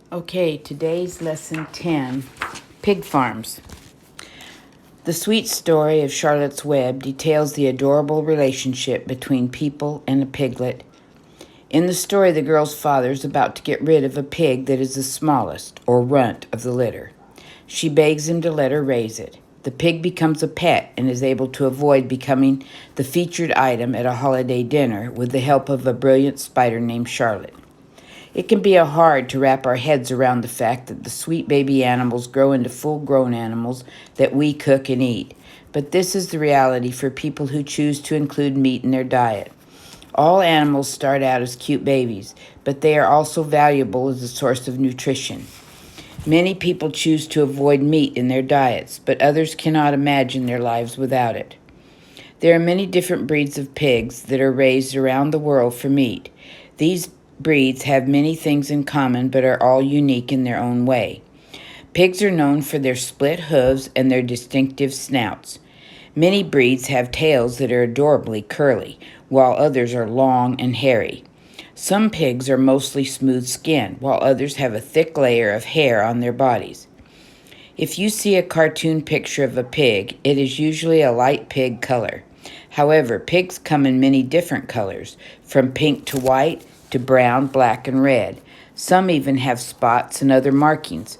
Okay, today's lesson 10, Pig Farms. The sweet story of Charlotte's Web details the adorable relationship between people and a piglet. In the story, the girl's father is about to get rid of a pig that is the smallest, or runt, of the litter. She begs him to let her raise it. The pig becomes a pet and is able to avoid becoming the featured item at a holiday dinner with the help of a brilliant spider named Charlotte. It can be hard to wrap our heads around the fact that the sweet baby animals grow into full-grown animals that we cook and eat. But this is the reality for people who choose to include meat in their diet. All animals start out as cute babies, but they are also valuable as a source of nutrition. Many people choose to avoid meat in their diets, but others cannot imagine their lives without it. There are many different breeds of pigs that are raised around the world for meat. These breeds have many things in common but are all unique in their own way. Pigs are known for their split hooves and their distinctive snouts. Many breeds have tails that are adorably curly, while others are long and hairy. Some pigs are mostly smooth-skinned, while others have a thick layer of hair on their bodies. If you see a cartoon picture of a pig, it is usually a light pig color. However, pigs come in many different colors, from pink to white to brown, black, and red. Some even have spots and other markings.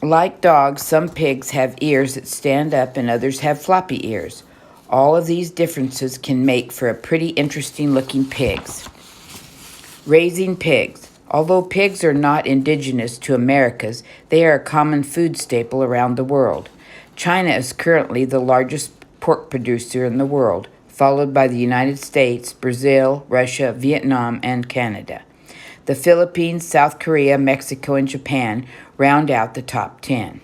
Like dogs, some pigs have ears that stand up and others have floppy ears. All of these differences can make for a pretty interesting looking pigs. Raising pigs. Although pigs are not indigenous to Americas, they are a common food staple around the world. China is currently the largest pork producer in the world, followed by the United States, Brazil, Russia, Vietnam, and Canada. The Philippines, South Korea, Mexico, and Japan round out the top 10.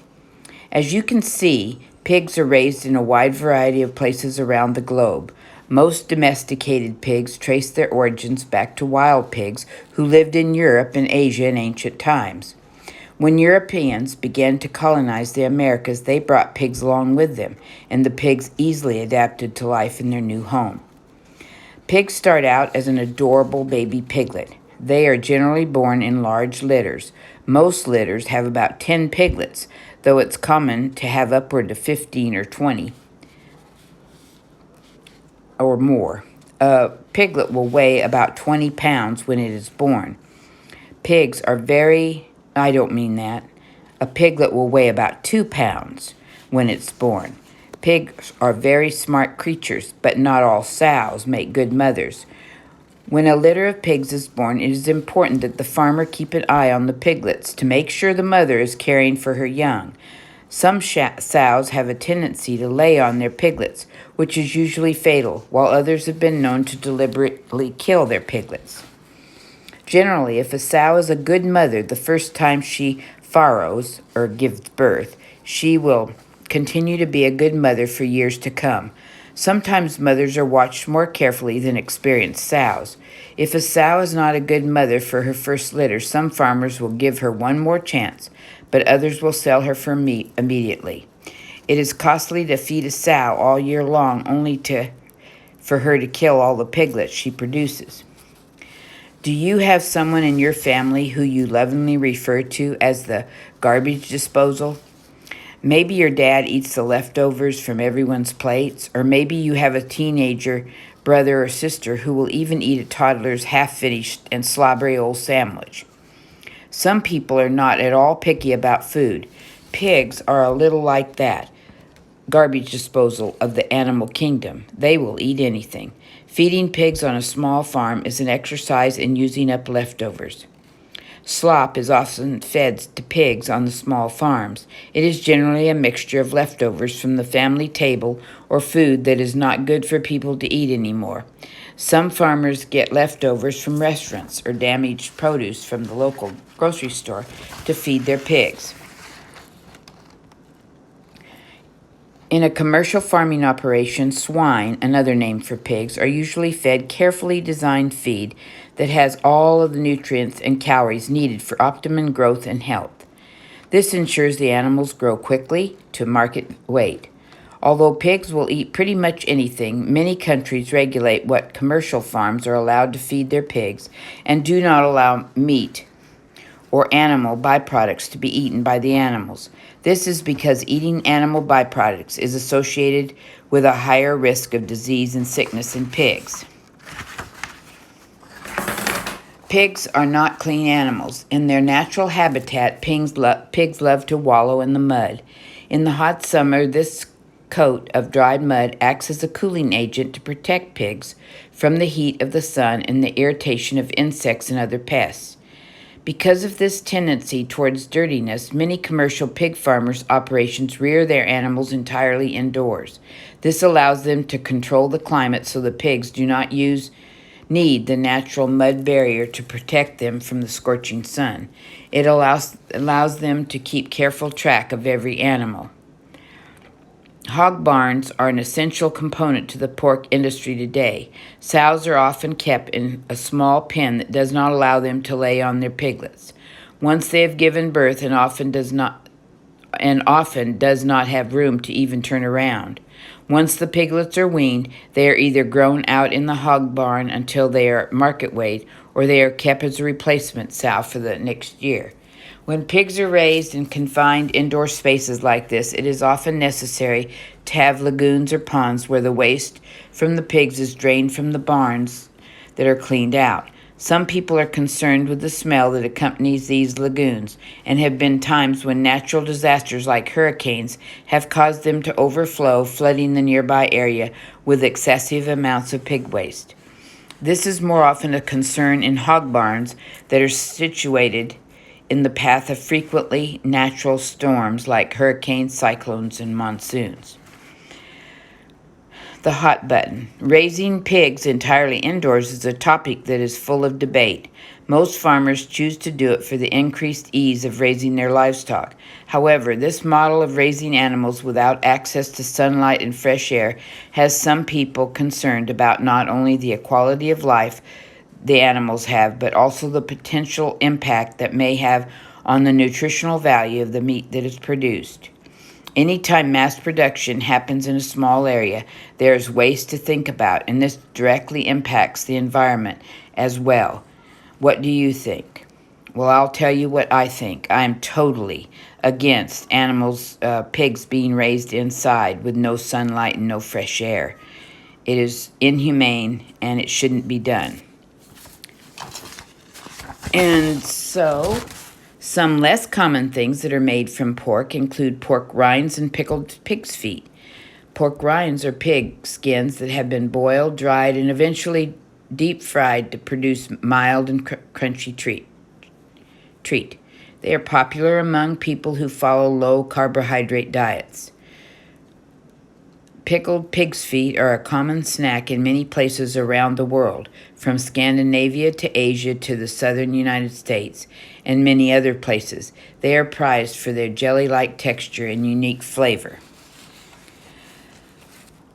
As you can see, pigs are raised in a wide variety of places around the globe. Most domesticated pigs trace their origins back to wild pigs who lived in Europe and Asia in ancient times. When Europeans began to colonize the Americas, they brought pigs along with them, and the pigs easily adapted to life in their new home. Pigs start out as an adorable baby piglet. They are generally born in large litters. Most litters have about 10 piglets, though it's common to have upward of 15 or 20 or more. A piglet will weigh about 20 pounds when it is born. Pigs are I don't mean that. A piglet will weigh about 2 pounds when it's born. Pigs are very smart creatures, but not all sows make good mothers. When a litter of pigs is born, it is important that the farmer keep an eye on the piglets to make sure the mother is caring for her young. Some sows have a tendency to lay on their piglets, which is usually fatal, while others have been known to deliberately kill their piglets. Generally, if a sow is a good mother the first time she farrows, or gives birth, she will continue to be a good mother for years to come. Sometimes mothers are watched more carefully than experienced sows. If a sow is not a good mother for her first litter, some farmers will give her one more chance, but others will sell her for meat immediately. It is costly to feed a sow all year long only for her to kill all the piglets she produces. Do you have someone in your family who you lovingly refer to as the garbage disposal? Maybe your dad eats the leftovers from everyone's plates, or maybe you have a teenager brother or sister who will even eat a toddler's half-finished and slobbery old sandwich. Some people are not at all picky about food. Pigs are a little like that garbage disposal of the animal kingdom. They will eat anything. Feeding pigs on a small farm is an exercise in using up leftovers. Slop is often fed to pigs on the small farms. It is generally a mixture of leftovers from the family table or food that is not good for people to eat anymore. Some farmers get leftovers from restaurants or damaged produce from the local grocery store to feed their pigs. In a commercial farming operation, swine, another name for pigs, are usually fed carefully designed feed that has all of the nutrients and calories needed for optimum growth and health. This ensures the animals grow quickly to market weight. Although pigs will eat pretty much anything, many countries regulate what commercial farms are allowed to feed their pigs and do not allow meat or animal byproducts to be eaten by the animals. This is because eating animal byproducts is associated with a higher risk of disease and sickness in pigs. Pigs are not clean animals. In their natural habitat, pigs love to wallow in the mud. In the hot summer, this coat of dried mud acts as a cooling agent to protect pigs from the heat of the sun and the irritation of insects and other pests. Because of this tendency towards dirtiness, many commercial pig farmers' operations rear their animals entirely indoors. This allows them to control the climate so the pigs do not need the natural mud barrier to protect them from the scorching sun. It allows them to keep careful track of every animal. Hog barns are an essential component to the pork industry today. Sows are often kept in a small pen that does not allow them to lay on their piglets. Once they have given birth and often does not have room to even turn around. Once the piglets are weaned, they are either grown out in the hog barn until they are market weight, or they are kept as a replacement sow for the next year. When pigs are raised in confined indoor spaces like this, it is often necessary to have lagoons or ponds where the waste from the pigs is drained from the barns that are cleaned out. Some people are concerned with the smell that accompanies these lagoons, and have been times when natural disasters like hurricanes have caused them to overflow, flooding the nearby area with excessive amounts of pig waste. This is more often a concern in hog barns that are situated in the path of frequently natural storms like hurricanes, cyclones, and monsoons. The hot button. Raising pigs entirely indoors is a topic that is full of debate. Most farmers choose to do it for the increased ease of raising their livestock. However, this model of raising animals without access to sunlight and fresh air has some people concerned about not only the quality of life the animals have, but also the potential impact that may have on the nutritional value of the meat that is produced. Anytime mass production happens in a small area, there is waste to think about, and this directly impacts the environment as well. What do you think? Well, I'll tell you what I think. I am totally against pigs being raised inside with no sunlight and no fresh air. It is inhumane, and it shouldn't be done. And so, some less common things that are made from pork include pork rinds and pickled pig's feet. Pork rinds are pig skins that have been boiled, dried, and eventually deep fried to produce mild and crunchy treat. They are popular among people who follow low carbohydrate diets. Pickled pig's feet are a common snack in many places around the world, from Scandinavia to Asia to the southern United States and many other places. They are prized for their jelly-like texture and unique flavor.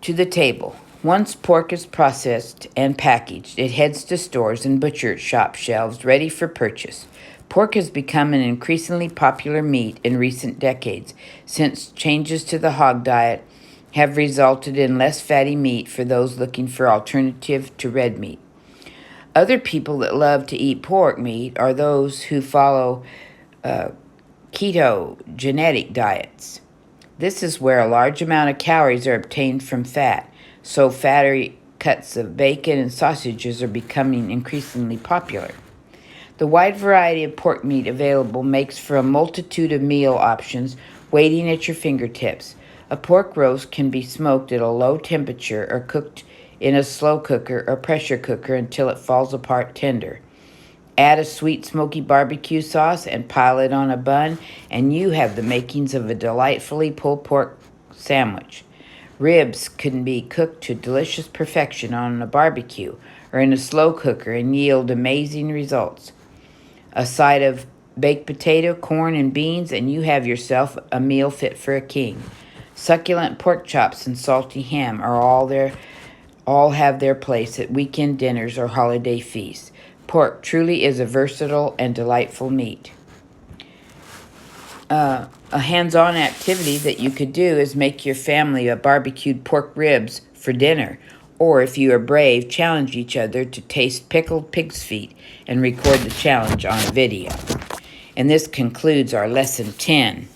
To the table. Once pork is processed and packaged, it heads to stores and butcher shop shelves ready for purchase. Pork has become an increasingly popular meat in recent decades, since changes to the hog diet have resulted in less fatty meat for those looking for alternative to red meat. Other people that love to eat pork meat are those who follow ketogenic diets. This is where a large amount of calories are obtained from fat, so fatty cuts of bacon and sausages are becoming increasingly popular. The wide variety of pork meat available makes for a multitude of meal options waiting at your fingertips. A pork roast can be smoked at a low temperature or cooked in a slow cooker or pressure cooker until it falls apart tender. Add a sweet smoky barbecue sauce and pile it on a bun, and you have the makings of a delightfully pulled pork sandwich. Ribs can be cooked to delicious perfection on a barbecue or in a slow cooker and yield amazing results. A side of baked potato, corn, and beans, and you have yourself a meal fit for a king. Succulent pork chops and salty ham are all have their place at weekend dinners or holiday feasts. Pork truly is a versatile and delightful meat. A hands-on activity that you could do is make your family a barbecued pork ribs for dinner, or if you are brave, challenge each other to taste pickled pig's feet and record the challenge on a video. And this concludes our lesson 10.